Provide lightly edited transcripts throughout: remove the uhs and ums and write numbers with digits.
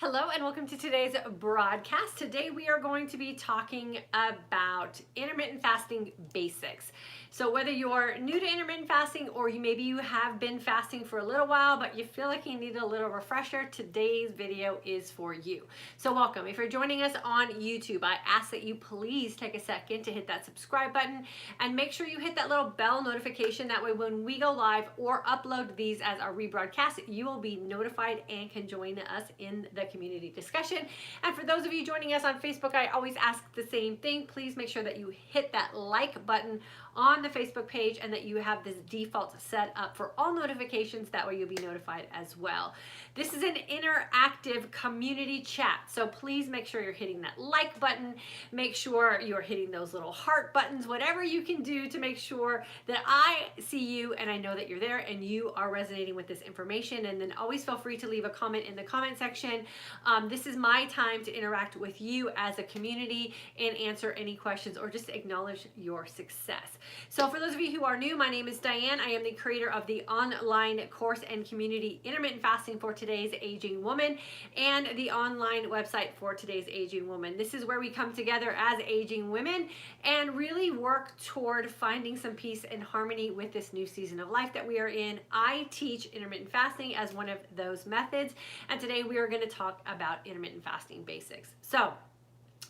Hello and welcome to today's broadcast. Today we are going to be talking about intermittent fasting basics. So whether you're new to intermittent fasting or maybe you have been fasting for a little while but you feel like you need a little refresher, today's video is for you. So welcome. If you're joining us on YouTube, I ask that you please take a second to hit that subscribe button and make sure you hit that little bell notification. That way when we go live or upload these as our rebroadcast, you will be notified and can join us in the community discussion. And for those of you joining us on Facebook, I always ask the same thing. Please make sure that you hit that like button on the Facebook page and that you have this default set up for all notifications. That way you'll be notified as well. This is an interactive community chat, so please make sure you're hitting that like button. Make sure you're hitting those little heart buttons, whatever you can do to make sure that I see you and I know that you're there and you are resonating with this information. And then always feel free to leave a comment in the comment section. This is my time to interact with you as a community and answer any questions or just acknowledge your success. So for those of you who are new, my name is Diane. I am the creator of the online course and community Intermittent Fasting for Today's Aging Woman and the online website for Today's Aging Woman. This is where we come together as aging women and really work toward finding some peace and harmony with this new season of life that we are in. I teach intermittent fasting as one of those methods, and today we are going to talk about intermittent fasting basics. So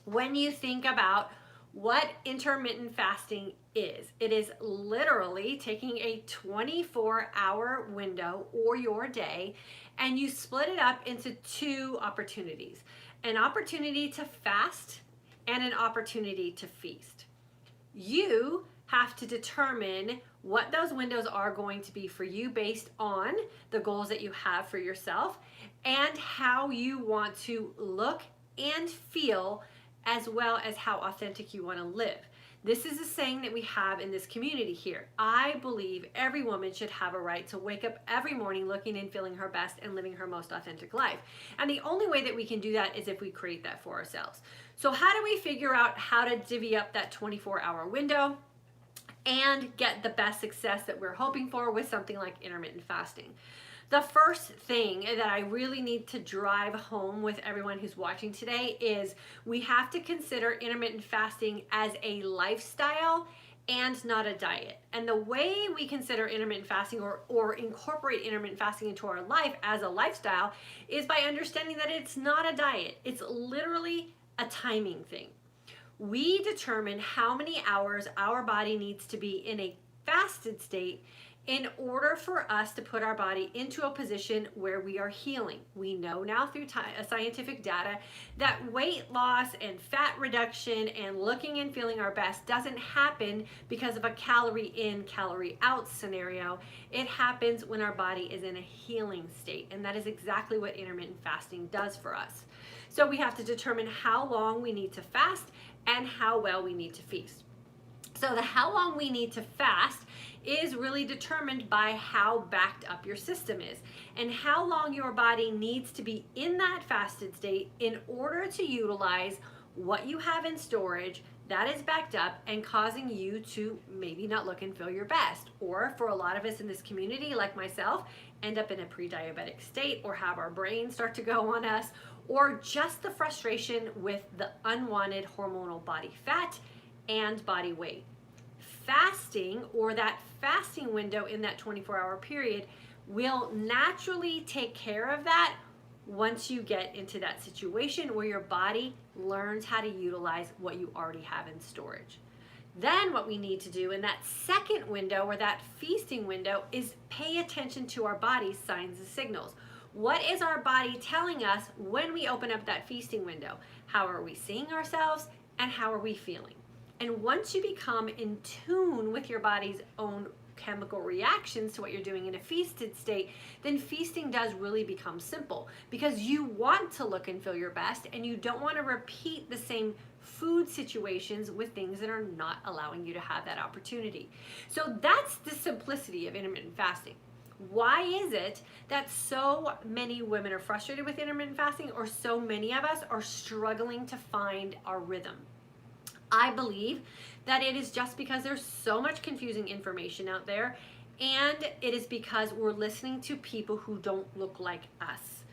when you think about what intermittent fasting is, it is literally taking a 24-hour window or your day and you split it up into two opportunities: an opportunity to fast and an opportunity to feast. You have to determine what those windows are going to be for you based on the goals that you have for yourself and how you want to look and feel, as well as how authentic you want to live. This is a saying that we have in this community here. I believe every woman should have a right to wake up every morning looking and feeling her best and living her most authentic life. And the only way that we can do that is if we create that for ourselves. So how do we figure out how to divvy up that 24-hour window and get the best success that we're hoping for with something like intermittent fasting? The first thing that I really need to drive home with everyone who's watching today is we have to consider intermittent fasting as a lifestyle and not a diet. And the way we consider intermittent fasting or incorporate intermittent fasting into our life as a lifestyle is by understanding that it's not a diet. It's literally a timing thing. We determine how many hours our body needs to be in a fasted state in order for us to put our body into a position where we are healing. We know now through scientific data that weight loss and fat reduction and looking and feeling our best doesn't happen because of a calorie in, calorie out scenario. It happens when our body is in a healing state, and that is exactly what intermittent fasting does for us. So we have to determine how long we need to fast and how well we need to feast. So the how long we need to fast is really determined by how backed up your system is and how long your body needs to be in that fasted state in order to utilize what you have in storage that is backed up and causing you to maybe not look and feel your best, or for a lot of us in this community like myself, end up in a pre-diabetic state or have our brain start to go on us, or just the frustration with the unwanted hormonal body fat and body weight. Fasting, or that fasting window in that 24-hour period, will naturally take care of that once you get into that situation where your body learns how to utilize what you already have in storage. Then what we need to do in that second window, or that feasting window, is pay attention to our body's signs and signals. What is our body telling us when we open up that feasting window? How are we seeing ourselves and how are we feeling? And once you become in tune with your body's own chemical reactions to what you're doing in a feasted state, then feasting does really become simple, because you want to look and feel your best and you don't want to repeat the same food situations with things that are not allowing you to have that opportunity. So that's the simplicity of intermittent fasting. Why is it that so many women are frustrated with intermittent fasting, or so many of us are struggling to find our rhythm? I believe that it is just because there's so much confusing information out there, and it is because we're listening to people who don't look like us.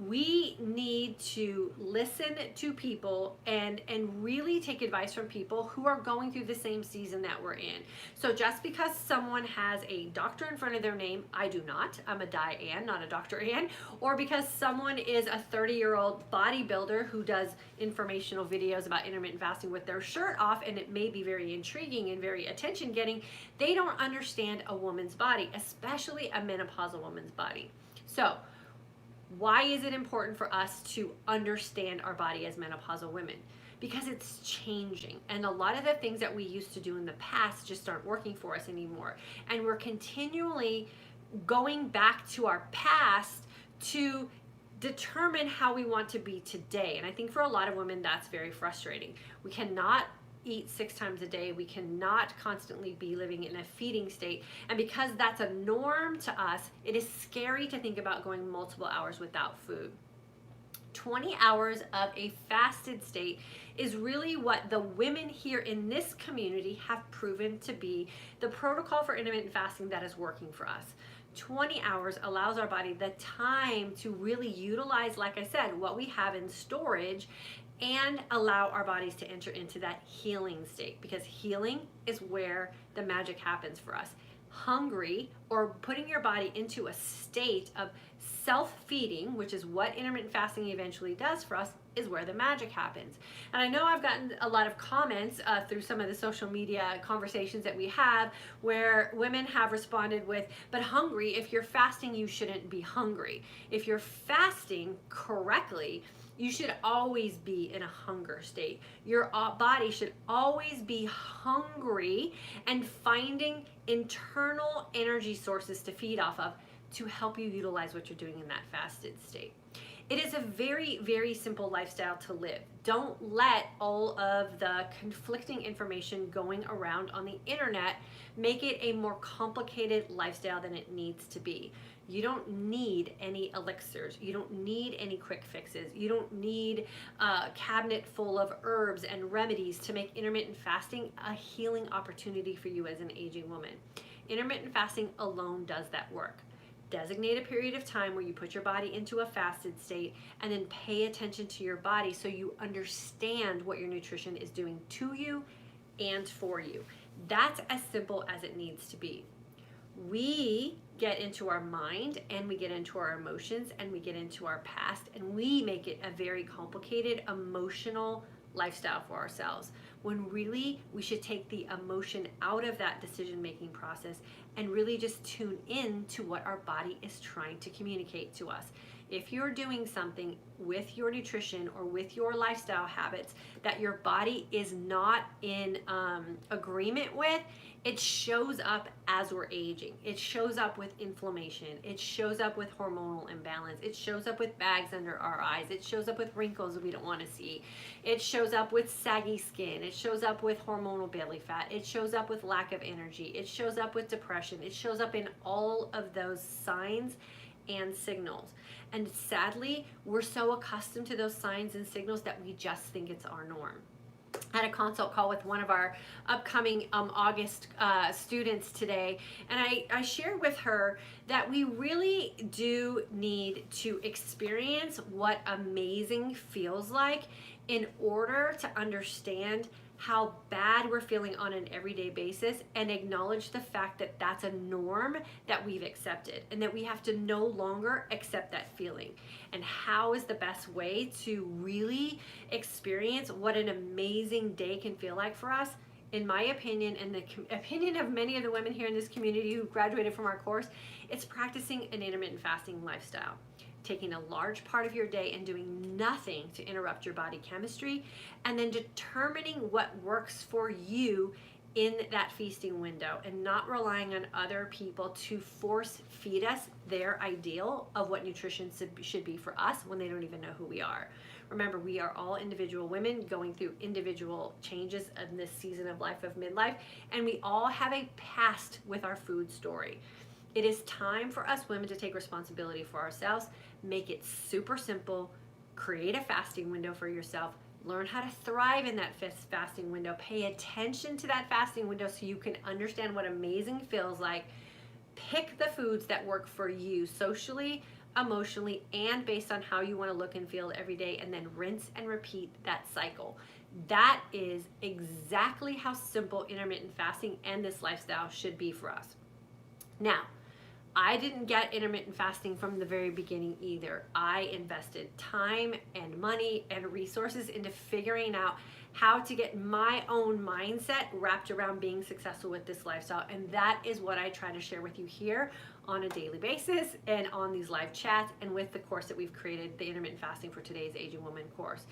We need to listen to people and really take advice from people who are going through the same season that we're in. So just because someone has a doctor in front of their name, I do not. I'm a Diane, not a Dr. Ann. Or because someone is a 30-year-old bodybuilder who does informational videos about intermittent fasting with their shirt off, and it may be very intriguing and very attention-getting, they don't understand a woman's body, especially a menopausal woman's body. So why is it important for us to understand our body as menopausal women? Because it's changing, and a lot of the things that we used to do in the past just aren't working for us anymore. And we're continually going back to our past to determine how we want to be today. And I think for a lot of women, that's very frustrating. We cannot eat 6 times a day. We cannot constantly be living in a feeding state. And because that's a norm to us, it is scary to think about going multiple hours without food. 20 hours of a fasted state is really what the women here in this community have proven to be the protocol for intermittent fasting that is working for us. 20 hours allows our body the time to really utilize, like I said, what we have in storage, and allow our bodies to enter into that healing state, because healing is where the magic happens for us. Hungry, or putting your body into a state of self-feeding, which is what intermittent fasting eventually does for us, is where the magic happens. And I know I've gotten a lot of comments through some of the social media conversations that we have, where women have responded with, but hungry, if you're fasting, you shouldn't be hungry. If you're fasting correctly, you should always be in a hunger state. Your body should always be hungry and finding internal energy sources to feed off of to help you utilize what you're doing in that fasted state. It is a very, very simple lifestyle to live. Don't let all of the conflicting information going around on the internet make it a more complicated lifestyle than it needs to be. You don't need any elixirs. You don't need any quick fixes. You don't need a cabinet full of herbs and remedies to make intermittent fasting a healing opportunity for you as an aging woman. Intermittent fasting alone does that work. Designate a period of time where you put your body into a fasted state, and then pay attention to your body so you understand what your nutrition is doing to you and for you. That's as simple as it needs to be. We get into our mind, and we get into our emotions, and we get into our past, and we make it a very complicated emotional lifestyle for ourselves, when really we should take the emotion out of that decision-making process and really just tune in to what our body is trying to communicate to us. If you're doing something with your nutrition or with your lifestyle habits that your body is not in agreement with, it shows up as we're aging. It shows up with inflammation. It shows up with hormonal imbalance. It shows up with bags under our eyes. It shows up with wrinkles that we don't want to see. It shows up with saggy skin. It shows up with hormonal belly fat. It shows up with lack of energy. It shows up with depression. It shows up in all of those signs and signals. And sadly, we're so accustomed to those signs and signals that we just think it's our norm. I had a consult call with one of our upcoming August students today, and I shared with her that we really do need to experience what amazing feels like in order to understand how bad we're feeling on an everyday basis, and acknowledge the fact that that's a norm that we've accepted, and that we have to no longer accept that feeling. And how is the best way to really experience what an amazing day can feel like for us? In my opinion, and the opinion of many of the women here in this community who graduated from our course, it's practicing an intermittent fasting lifestyle. Taking a large part of your day and doing nothing to interrupt your body chemistry, and then determining what works for you in that feasting window, and not relying on other people to force feed us their ideal of what nutrition should be for us when they don't even know who we are. Remember, we are all individual women going through individual changes in this season of life of midlife, and we all have a past with our food story. It is time for us women to take responsibility for ourselves, make it super simple, create a fasting window for yourself, learn how to thrive in that fasting window, pay attention to that fasting window so you can understand what amazing feels like. Pick the foods that work for you socially, emotionally, and based on how you want to look and feel every day, and then rinse and repeat that cycle. That is exactly how simple intermittent fasting and this lifestyle should be for us. Now, I didn't get intermittent fasting from the very beginning either. I invested time and money and resources into figuring out how to get my own mindset wrapped around being successful with this lifestyle. And that is what I try to share with you here on a daily basis and on these live chats and with the course that we've created, the Intermittent Fasting for Today's Aging Woman course.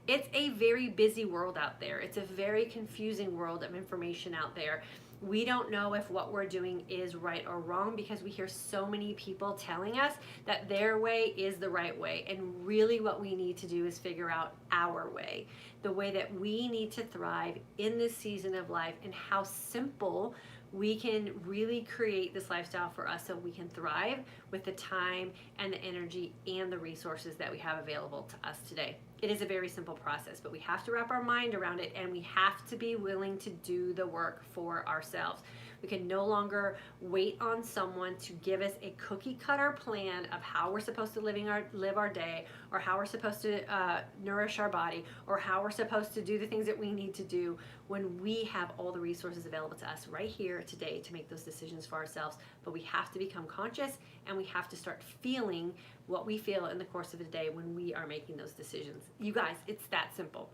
It's a very busy world out there. It's a very confusing world of information out there. We don't know if what we're doing is right or wrong because we hear so many people telling us that their way is the right way. And really what we need to do is figure out our way, the way that we need to thrive in this season of life, and how simple we can really create this lifestyle for us so we can thrive with the time and the energy and the resources that we have available to us today. It is a very simple process, but we have to wrap our mind around it, and we have to be willing to do the work for ourselves. We can no longer wait on someone to give us a cookie cutter plan of how we're supposed to live our day, or how we're supposed to nourish our body, or how we're supposed to do the things that we need to do, when we have all the resources available to us right here today to make those decisions for ourselves. But we have to become conscious, and we have to start feeling what we feel in the course of the day when we are making those decisions. You guys, it's that simple.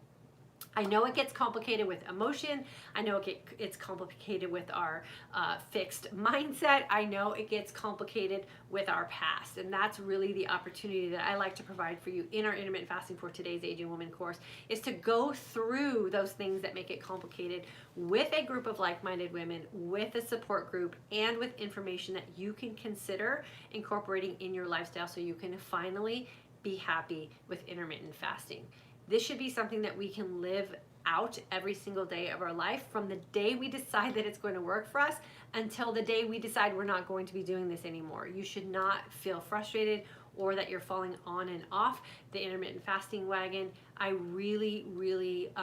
I know it gets complicated with emotion. I know it's complicated with our fixed mindset. I know it gets complicated with our past. And that's really the opportunity that I like to provide for you in our Intermittent Fasting for Today's Aging Woman course, is to go through those things that make it complicated with a group of like-minded women, with a support group, and with information that you can consider incorporating in your lifestyle so you can finally be happy with intermittent fasting. This should be something that we can live out every single day of our life, from the day we decide that it's going to work for us until the day we decide we're not going to be doing this anymore. You should not feel frustrated or that you're falling on and off the intermittent fasting wagon. I really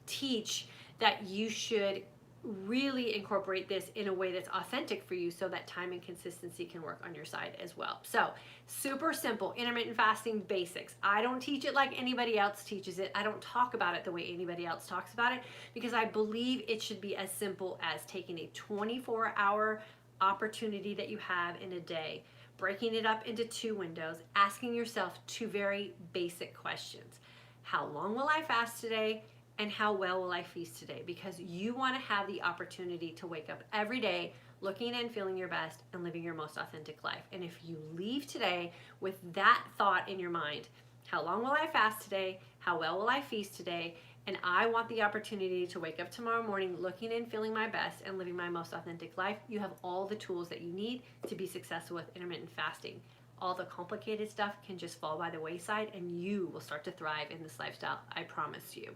teach that you should really incorporate this in a way that's authentic for you, so that time and consistency can work on your side as well. So super simple intermittent fasting basics. I don't teach it like anybody else teaches it. I don't talk about it the way anybody else talks about it, because I believe it should be as simple as taking a 24-hour opportunity that you have in a day, breaking it up into 2 windows, asking yourself 2 very basic questions. How long will I fast today? And how well will I feast today? Because you want to have the opportunity to wake up every day looking and feeling your best and living your most authentic life. And if you leave today with that thought in your mind, how long will I fast today? How well will I feast today? And I want the opportunity to wake up tomorrow morning looking and feeling my best and living my most authentic life, you have all the tools that you need to be successful with intermittent fasting. All the complicated stuff can just fall by the wayside, and you will start to thrive in this lifestyle, I promise you.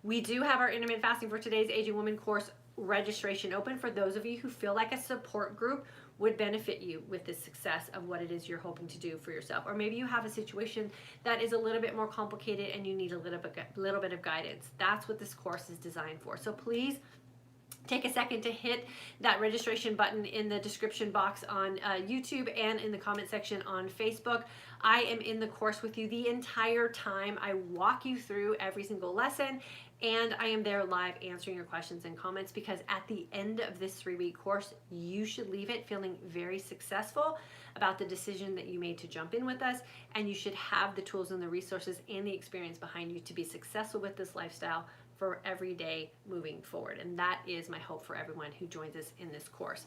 We do have our Intermittent Fasting for Today's Aging Woman course registration open for those of you who feel like a support group would benefit you with the success of what it is you're hoping to do for yourself. Or maybe you have a situation that is a little bit more complicated and you need a little bit of guidance. That's what this course is designed for. So please take a second to hit that registration button in the description box on YouTube and in the comment section on Facebook. I am in the course with you the entire time. I walk you through every single lesson, and I am there live answering your questions and comments, because at the end of this 3-week course, you should leave it feeling very successful about the decision that you made to jump in with us, and you should have the tools and the resources and the experience behind you to be successful with this lifestyle for every day moving forward. And that is my hope for everyone who joins us in this course.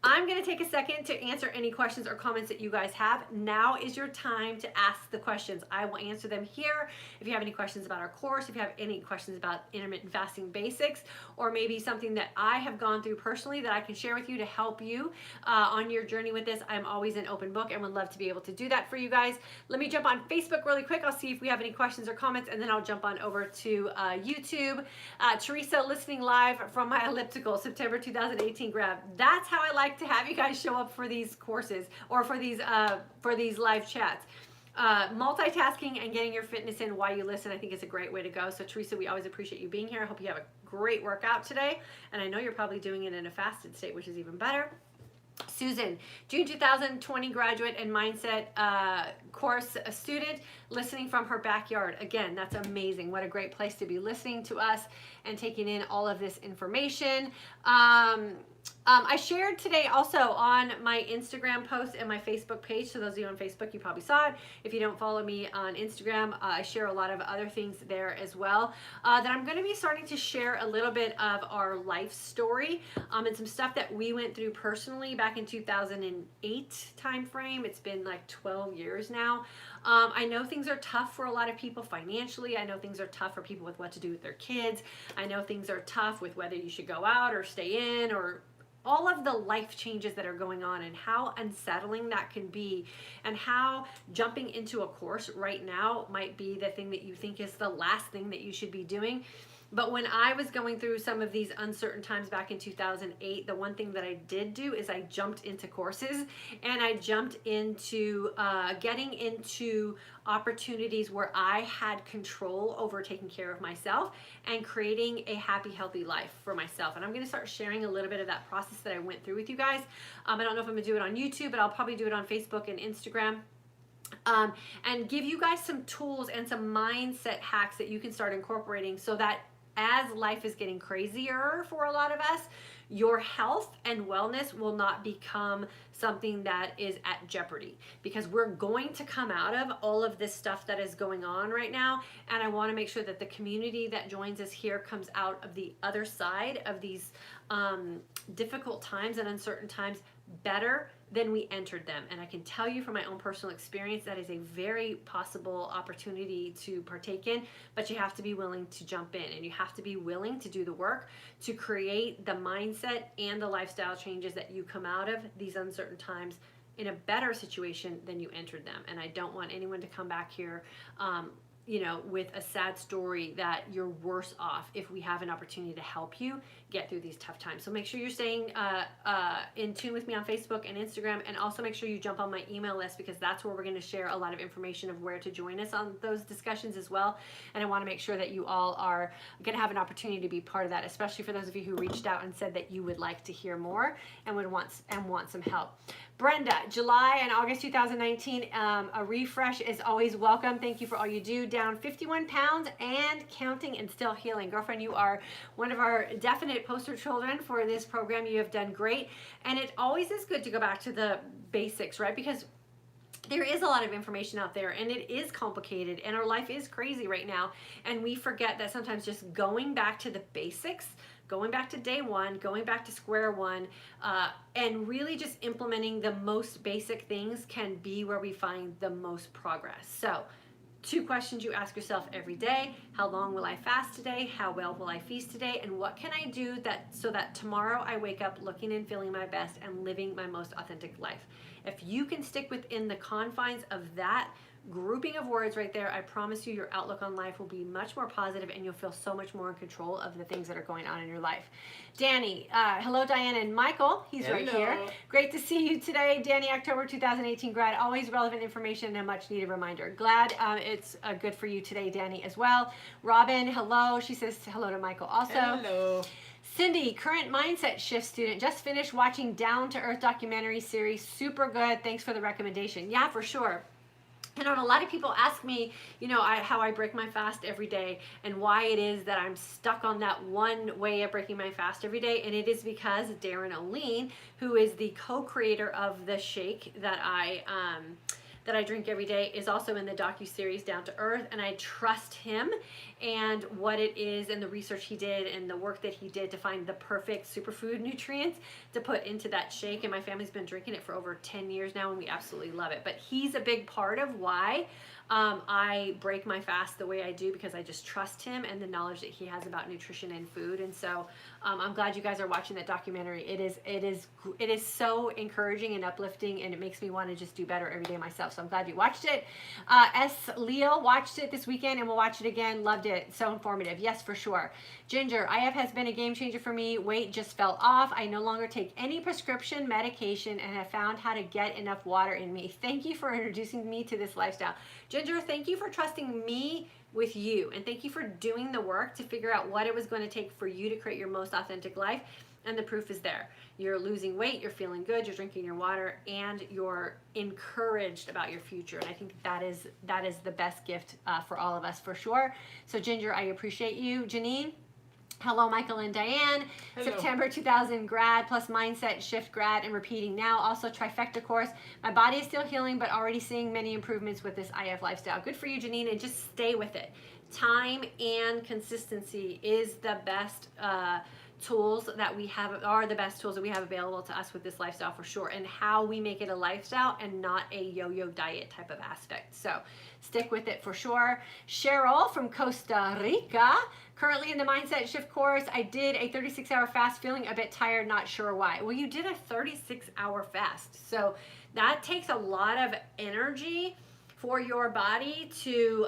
I'm going to take a second to answer any questions or comments that you guys have. Now is your time to ask the questions. I will answer them here. If you have any questions about our course, if you have any questions about intermittent fasting basics, or maybe something that I have gone through personally that I can share with you to help you on your journey with this, I'm always an open book and would love to be able to do that for you guys. Let me jump on Facebook really quick. I'll see if we have any questions or comments, and then I'll jump on over to YouTube. Teresa, listening live from my elliptical, September 2018 grab. That's how I like to have you guys show up for these courses, or for these live chats. Multitasking and getting your fitness in while you listen, I think, is a great way to go. So Teresa, we always appreciate you being here. I hope you have a great workout today, and I know you're probably doing it in a fasted state, which is even better. Susan, June 2020 graduate and mindset course student, listening from her backyard. Again, that's amazing. What a great place to be listening to us and taking in all of this information. I shared today also on my Instagram post and my Facebook page. So those of you on Facebook, you probably saw it. If you don't follow me on Instagram, I share a lot of other things there as well. That I'm going to be starting to share a little bit of our life story and some stuff that we went through personally back in 2008 timeframe. It's been like 12 years now. I know things are tough for a lot of people financially. I know things are tough for people with what to do with their kids. I know things are tough with whether you should go out or stay in, or all of the life changes that are going on and how unsettling that can be, and how jumping into a course right now might be the thing that you think is the last thing that you should be doing. But when I was going through some of these uncertain times back in 2008, the one thing that I did do is I jumped into courses, and I jumped into getting into opportunities where I had control over taking care of myself and creating a happy, healthy life for myself. And I'm going to start sharing a little bit of that process that I went through with you guys. I don't know if I'm going to do it on YouTube, but I'll probably do it on Facebook and Instagram. And give you guys some tools and some mindset hacks that you can start incorporating, so that as life is getting crazier for a lot of us, your health and wellness will not become something that is at jeopardy, because we're going to come out of all of this stuff that is going on right now. And I want to make sure that the community that joins us here comes out of the other side of these difficult times and uncertain times better than we entered them. And I can tell you from my own personal experience, that is a very possible opportunity to partake in, but you have to be willing to jump in, and you have to be willing to do the work to create the mindset and the lifestyle changes that you come out of these uncertain times in a better situation than you entered them. And I don't want anyone to come back here with a sad story that you're worse off if we have an opportunity to help you get through these tough times. So make sure you're staying in tune with me on Facebook and Instagram, and also make sure you jump on my email list, because that's where we're going to share a lot of information of where to join us on those discussions as well. And I want to make sure that you all are going to have an opportunity to be part of that, especially for those of you who reached out and said that you would like to hear more and would want some help. Brenda, July and August 2019, a refresh is always welcome. Thank you for all you do. Down 51 pounds and counting and still healing. Girlfriend, you are one of our definite poster children for this program. You have done great. And it always is good to go back to the basics, right? Because there is a lot of information out there, and it is complicated, and our life is crazy right now. And we forget that sometimes just going back to the basics, going back to day one, going back to square one, and really just implementing the most basic things can be where we find the most progress. So 2 questions you ask yourself every day: how long will I fast today? How well will I feast today? And what can I do so that tomorrow I wake up looking and feeling my best and living my most authentic life? If you can stick within the confines of that grouping of words right there, I promise you your outlook on life will be much more positive, and you'll feel so much more in control of the things that are going on in your life. Danny, hello Diane and Michael, he's Hello. right here. Great to see you today. Danny, October 2018 grad, always relevant information and a much needed reminder. Glad it's good for you today, Danny, as well. Robin, hello, she says hello to Michael also. Hello. Cindy, current mindset shift student, just finished watching Down to Earth documentary series, super good, thanks for the recommendation. Yeah, for sure. And a lot of people ask me, how I break my fast every day and why it is that I'm stuck on that one way of breaking my fast every day. And it is because Darren O'Lean, who is the co-creator of the shake that I drink every day, is also in the docu-series Down to Earth, and I trust him and what it is and the research he did and the work that he did to find the perfect superfood nutrients to put into that shake. And my family's been drinking it for over 10 years now, and we absolutely love it. But he's a big part of why I break my fast the way I do, because I just trust him and the knowledge that he has about nutrition and food. And so I'm glad you guys are watching that documentary. It is so encouraging and uplifting, and it makes me want to just do better every day myself. So I'm glad you watched it. S. Leo watched it this weekend and will watch it again. Loved it. So informative. Yes, for sure. Ginger, IF has been a game changer for me. Weight just fell off. I no longer take any prescription medication and have found how to get enough water in me. Thank you for introducing me to this lifestyle. Ginger, thank you for trusting me with you, and thank you for doing the work to figure out what it was going to take for you to create your most authentic life. and the proof is there. You're losing weight, you're feeling good, you're drinking your water, and you're encouraged about your future. And I think that is the best gift for all of us, for sure. So Ginger, I appreciate you. Janine, hello, Michael and Diane. Hello. September 2000 grad plus mindset shift grad and repeating now. Also Trifecta course. My body is still healing, but already seeing many improvements with this IF lifestyle. Good for you, Janine, and just stay with it. Time and consistency is the best tools that we have, are the best tools that we have available to us with this lifestyle, for sure, and how we make it a lifestyle and not a yo-yo diet type of aspect. So stick with it for sure. Cheryl from Costa Rica, currently in the mindset shift course. I did a 36-hour fast, feeling a bit tired, not sure why. Well, you did a 36-hour fast, so that takes a lot of energy for your body to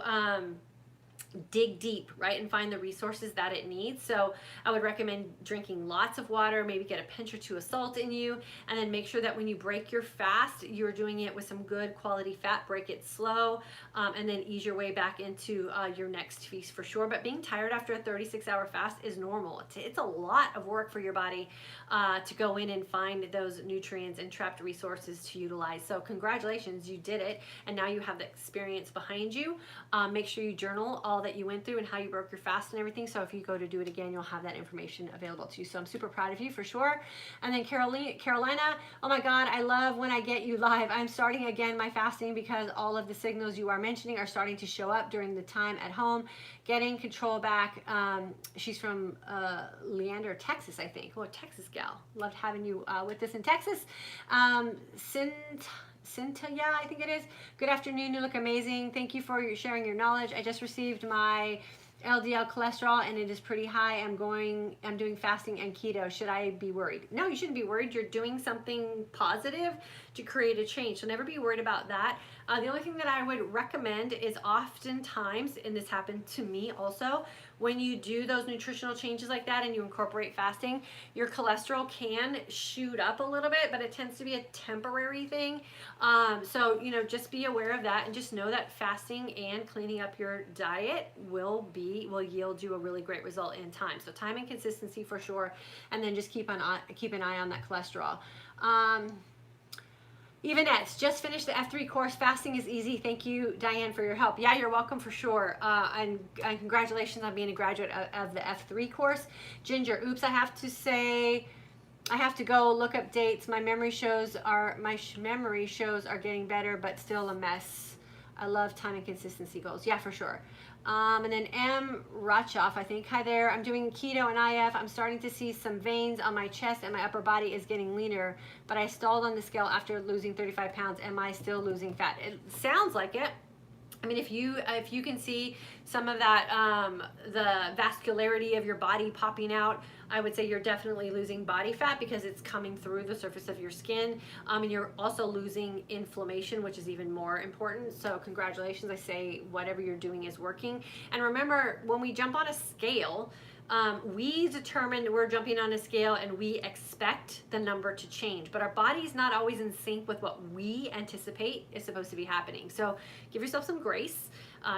dig deep, right, and find the resources that it needs. So I would recommend drinking lots of water, maybe get a pinch or two of salt in you, and then make sure that when you break your fast, you're doing it with some good quality fat. Break it slow, and then ease your way back into your next feast, for sure. But being tired after a 36-hour fast is normal. It's a lot of work for your body to go in and find those nutrients and trapped resources to utilize. So congratulations, you did it, and now you have the experience behind you. Make sure you journal all that you went through and how you broke your fast and everything. So if you go to do it again, you'll have that information available to you. So I'm super proud of you, for sure. And then Carolina, oh my God, I love when I get you live. I'm starting again my fasting because all of the signals you are mentioning are starting to show up during the time at home. Getting control back. She's from Leander, Texas, I think. Oh, Texas gal. Loved having you with us in Texas. Cynthia, I think it is. Good afternoon. You look amazing. Thank you for sharing your knowledge. I just received my LDL cholesterol and it is pretty high. I'm doing fasting and keto. Should I be worried? No, you shouldn't be worried. You're doing something positive to create a change. So never be worried about that. The only thing that I would recommend is, oftentimes, and this happened to me also, when you do those nutritional changes like that and you incorporate fasting, your cholesterol can shoot up a little bit, but it tends to be a temporary thing. So, just be aware of that, and just know that fasting and cleaning up your diet will yield you a really great result in time. So time and consistency, for sure, and then just keep an eye on that cholesterol. Evanette, just finished the F3 course. Fasting is easy. Thank you, Diane, for your help. Yeah, you're welcome, for sure. And congratulations on being a graduate of the F3 course. Ginger, oops, I have to say, I have to go look up dates. My memory shows are getting better, but still a mess. I love time and consistency goals. Yeah, for sure. And then M. Rachoff, I think. Hi there. I'm doing keto and IF. I'm starting to see some veins on my chest and my upper body is getting leaner, but I stalled on the scale after losing 35 pounds. Am I still losing fat? It sounds like it. I mean, if you can see some of that, the vascularity of your body popping out, I would say you're definitely losing body fat because it's coming through the surface of your skin. And you're also losing inflammation, which is even more important. So congratulations. I say whatever you're doing is working. And remember, when we jump on a scale, we determine we're jumping on a scale and we expect the number to change, but our body's not always in sync with what we anticipate is supposed to be happening. So give yourself some grace.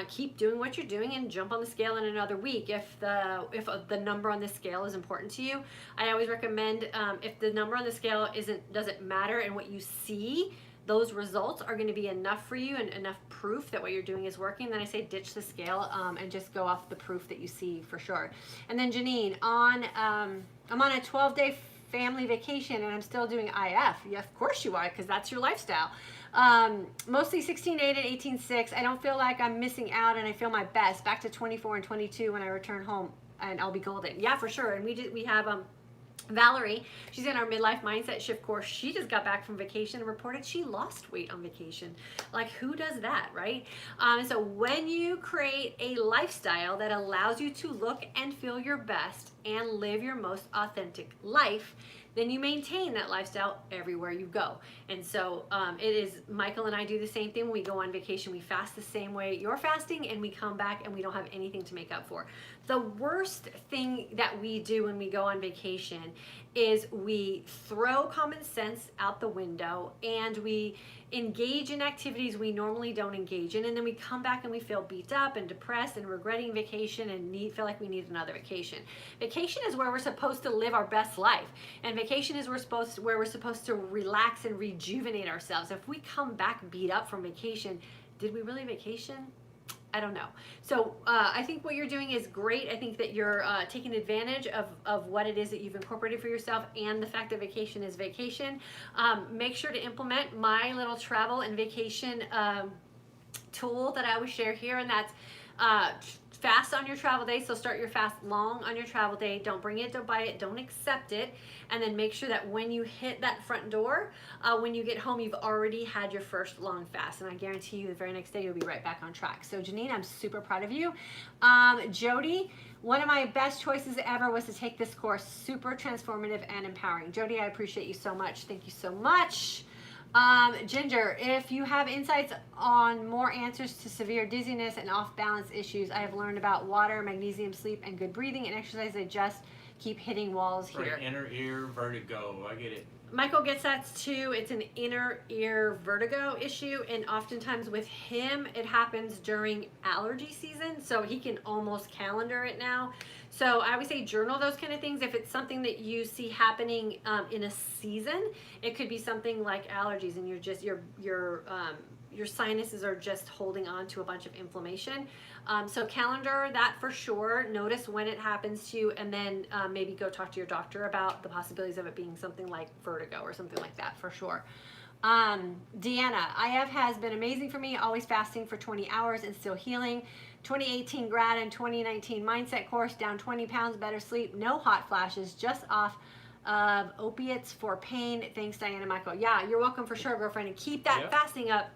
Keep doing what you're doing and jump on the scale in another week if the number on the scale is important to you. I always recommend, if the number on the scale doesn't matter and what you see, those results are going to be enough for you and enough proof that what you're doing is working, then I say ditch the scale and just go off the proof that you see, for sure. And then Janine, I'm on a 12-day family vacation and I'm still doing IF. Yeah, of course you are, because that's your lifestyle. Mostly 16-8 and 18-6. I don't feel like I'm missing out and I feel my best. Back to 24 and 22 when I return home, and I'll be golden. Yeah, for sure. And we have Valerie, she's in our midlife mindset shift course. She just got back from vacation and reported she lost weight on vacation. Like, who does that, right? So when you create a lifestyle that allows you to look and feel your best and live your most authentic life, then you maintain that lifestyle everywhere you go. And so Michael and I do the same thing when we go on vacation. We fast the same way you're fasting, and we come back and we don't have anything to make up for. The worst thing that we do when we go on vacation is we throw common sense out the window, and we engage in activities we normally don't engage in, and then we come back and we feel beat up and depressed and regretting vacation and feel like we need another vacation. Vacation is where we're supposed to live our best life, and vacation is where we're supposed to relax and rejuvenate ourselves. If we come back beat up from vacation, did we really vacation? I don't know. So I think what you're doing is great. I think that you're taking advantage of what it is that you've incorporated for yourself, and the fact that vacation is vacation. Make sure to implement my little travel and vacation tool that I always share here, and that's fast on your travel day. So start your fast long on your travel day. Don't bring it, don't buy it, don't accept it. And then make sure that when you hit that front door, when you get home, you've already had your first long fast. And I guarantee you the very next day, you'll be right back on track. So Janine, I'm super proud of you. Jody, one of my best choices ever was to take this course. Super transformative and empowering. Jody, I appreciate you so much. Thank you so much. Ginger, if you have insights on more answers to severe dizziness and off-balance issues, I have learned about water, magnesium, sleep, and good breathing and exercise. I just keep hitting walls here. Right, inner ear vertigo. I get it. Michael gets that too. It's an inner ear vertigo issue, and oftentimes with him, it happens during allergy season, so he can almost calendar it now. So I would say journal those kind of things. If it's something that you see happening in a season, it could be something like allergies, and your sinuses are just holding on to a bunch of inflammation. So calendar that for sure. Notice when it happens to you, and then maybe go talk to your doctor about the possibilities of it being something like vertigo or something like that for sure. Deanna, IF has been amazing for me, always fasting for 20 hours and still healing. 2018 grad and 2019 mindset course, down 20 pounds, better sleep, no hot flashes, just off of opiates for pain. Thanks, Diana Michael. Yeah, you're welcome for sure, girlfriend. And keep that fasting up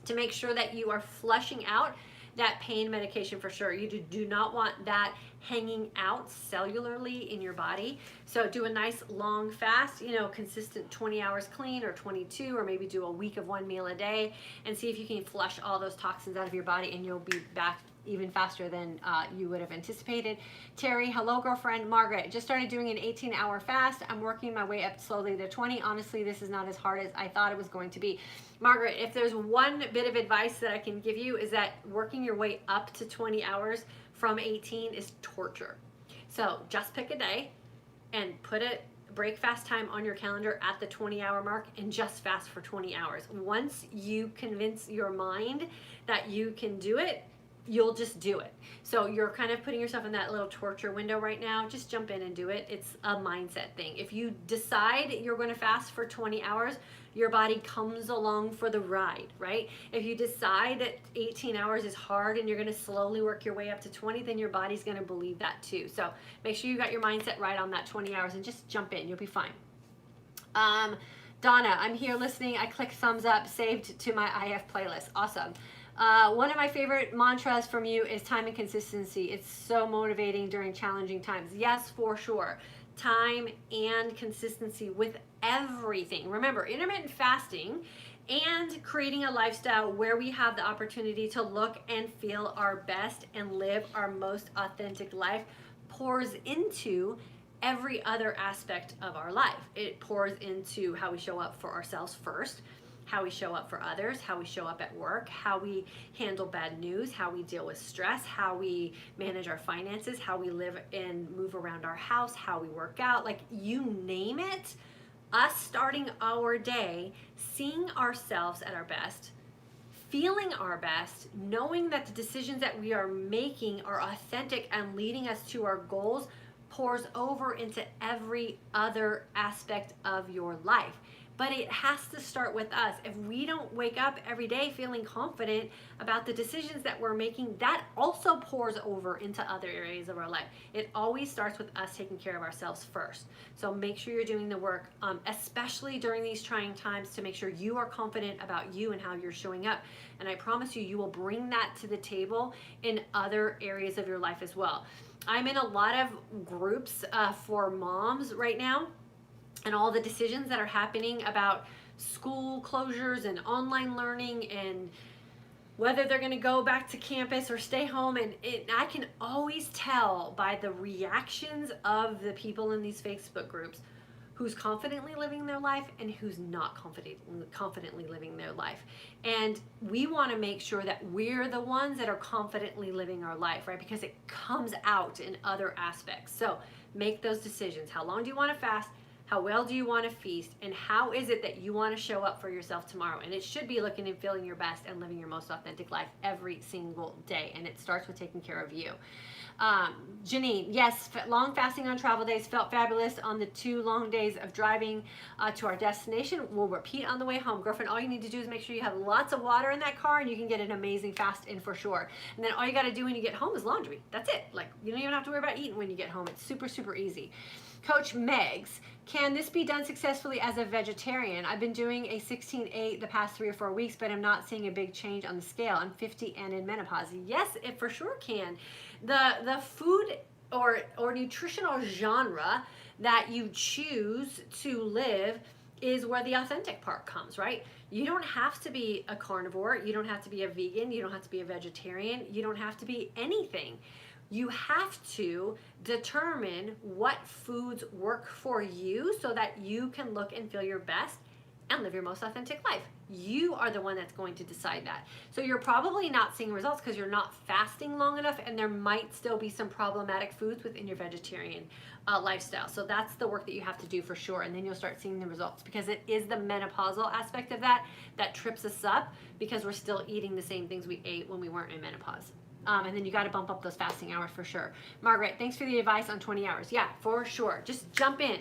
to make sure that you are flushing out that pain medication for sure. You do not want that hanging out cellularly in your body. So do a nice long fast, consistent 20 hours clean or 22, or maybe do a week of 1 meal a day, and see if you can flush all those toxins out of your body, and you'll be back even faster than you would have anticipated. Terry, hello girlfriend. Margaret, just started doing an 18-hour fast. I'm working my way up slowly to 20. Honestly, this is not as hard as I thought it was going to be. Margaret, if there's one bit of advice that I can give you, is that working your way up to 20 hours from 18 is torture. So just pick a day and put a break fast time on your calendar at the 20-hour mark, and just fast for 20 hours. Once you convince your mind that you can do it, you'll just do it. So you're kind of putting yourself in that little torture window right now. Just jump in and do it. It's a mindset thing. If you decide you're going to fast for 20 hours, your body comes along for the ride, right? If you decide that 18 hours is hard and you're going to slowly work your way up to 20, then your body's going to believe that too. So make sure you got your mindset right on that 20 hours and just jump in. You'll be fine. Donna, I'm here listening. I clicked thumbs up, saved to my IF playlist. Awesome. One of my favorite mantras from you is time and consistency. It's so motivating during challenging times. Yes, for sure. Time and consistency with everything. Remember, intermittent fasting and creating a lifestyle where we have the opportunity to look and feel our best and live our most authentic life pours into every other aspect of our life. It pours into how we show up for ourselves first, how we show up for others, how we show up at work, how we handle bad news, how we deal with stress, how we manage our finances, how we live and move around our house, how we work out, like you name it. Us starting our day, seeing ourselves at our best, feeling our best, knowing that the decisions that we are making are authentic and leading us to our goals, pours over into every other aspect of your life. But it has to start with us. If we don't wake up every day feeling confident about the decisions that we're making, that also pours over into other areas of our life. It always starts with us taking care of ourselves first. So make sure you're doing the work, especially during these trying times, to make sure you are confident about you and how you're showing up. And I promise you, you will bring that to the table in other areas of your life as well. I'm in a lot of groups for moms right now, and all the decisions that are happening about school closures and online learning and whether they're going to go back to campus or stay home. And I can always tell by the reactions of the people in these Facebook groups who's confidently living their life and who's not confidently living their life. And we want to make sure that we're the ones that are confidently living our life, right? Because it comes out in other aspects. So make those decisions. How long do you want to fast? How well do you want to feast? And how is it that you want to show up for yourself tomorrow? And it should be looking and feeling your best and living your most authentic life every single day. And it starts with taking care of you. Janine, yes, long fasting on travel days felt fabulous on the 2 long days of driving to our destination. We'll repeat on the way home. Girlfriend, all you need to do is make sure you have lots of water in that car and you can get an amazing fast in for sure. And then all you got to do when you get home is laundry. That's it. Like, you don't even have to worry about eating when you get home. It's super, super easy. Coach Megs, can this be done successfully as a vegetarian? I've been doing a 16-8 the past 3 or 4 weeks, but I'm not seeing a big change on the scale. I'm 50 and in menopause. Yes, it for sure can. The food or nutritional genre that you choose to live is where the authentic part comes, right? You don't have to be a carnivore. You don't have to be a vegan. You don't have to be a vegetarian. You don't have to be anything. You have to determine what foods work for you so that you can look and feel your best and live your most authentic life. You are the one that's going to decide that. So you're probably not seeing results because you're not fasting long enough, and there might still be some problematic foods within your vegetarian lifestyle. So that's the work that you have to do for sure, and then you'll start seeing the results, because it is the menopausal aspect of that that trips us up, because we're still eating the same things we ate when we weren't in menopause. And then you got to bump up those fasting hours for sure. Margaret, thanks for the advice on 20 hours. Yeah, for sure. Just jump in.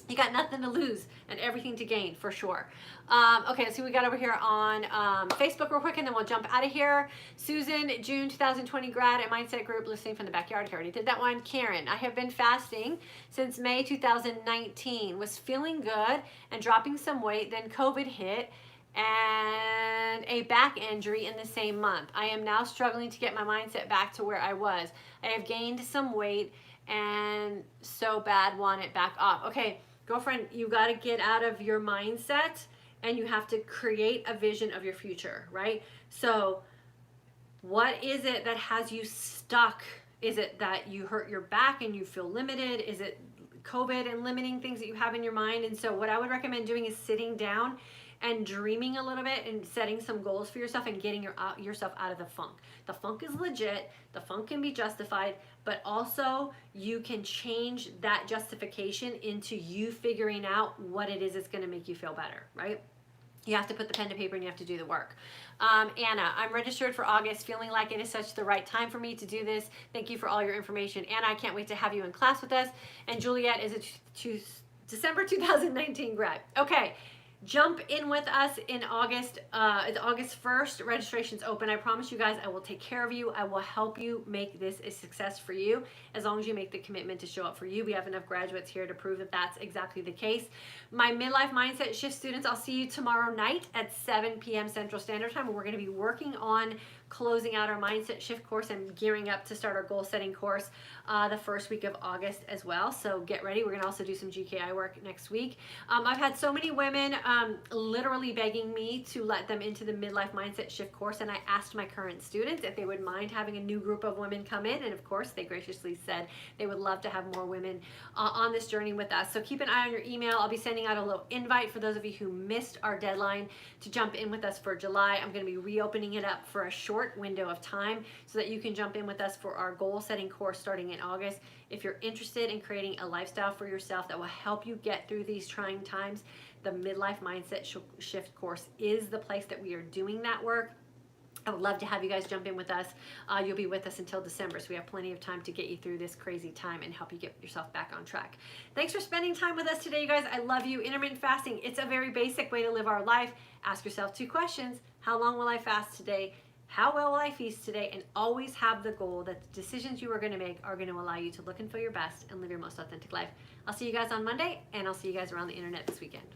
You got nothing to lose and everything to gain, for sure. Okay, so we got over here on Facebook real quick, and then we'll jump out of here. Susan, June 2020 grad at Mindset Group, listening from the backyard. I already did that one. Karen, I have been fasting since May 2019. Was feeling good and dropping some weight. Then COVID hit and a back injury in the same month. I am now struggling to get my mindset back to where I was. I have gained some weight and so bad want it back off. Okay, girlfriend, you got to get out of your mindset and you have to create a vision of your future, right? So what is it that has you stuck? Is it that you hurt your back and you feel limited? Is it COVID and limiting things that you have in your mind? And so what I would recommend doing is sitting down and dreaming a little bit and setting some goals for yourself and getting yourself out of the funk. The funk is legit. The funk can be justified, but also you can change that justification into you figuring out what it is that's going to make you feel better, right? You have to put the pen to paper and you have to do the work. Anna, I'm registered for August, feeling like it is such the right time for me to do this. Thank you for all your information. Anna, I can't wait to have you in class with us. And Juliet is a December 2019 grad. Okay. Jump in with us in August. It's August 1st. Registration's open. I promise you guys, I will take care of you. I will help you make this a success for you, as long as you make the commitment to show up for you. We have enough graduates here to prove that that's exactly the case. My midlife mindset shift students, I'll see you tomorrow night at 7 p.m. Central Standard Time. We're going to be working on closing out our mindset shift course and gearing up to start our goal setting course the first week of August as well. So get ready. We're going to also do some GKI work next week. I've had so many women literally begging me to let them into the midlife mindset shift course, and I asked my current students if they would mind having a new group of women come in, and of course they graciously said they would love to have more women on this journey with us. So keep an eye on your email. I'll be sending out a little invite for those of you who missed our deadline to jump in with us for July. I'm going to be reopening it up for a short window of time so that you can jump in with us for our goal setting course starting in August. If you're interested in creating a lifestyle for yourself that will help you get through these trying times, the Midlife Mindset Shift course is the place that we are doing that work. I would love to have you guys jump in with us. You'll be with us until December, so we have plenty of time to get you through this crazy time and help you get yourself back on track. Thanks for spending time with us today, you guys. I love you. Intermittent fasting, it's a very basic way to live our life. Ask yourself 2 questions. How long will I fast today? How well will I feast today? And always have the goal that the decisions you are going to make are going to allow you to look and feel your best and live your most authentic life. I'll see you guys on Monday, and I'll see you guys around the internet this weekend.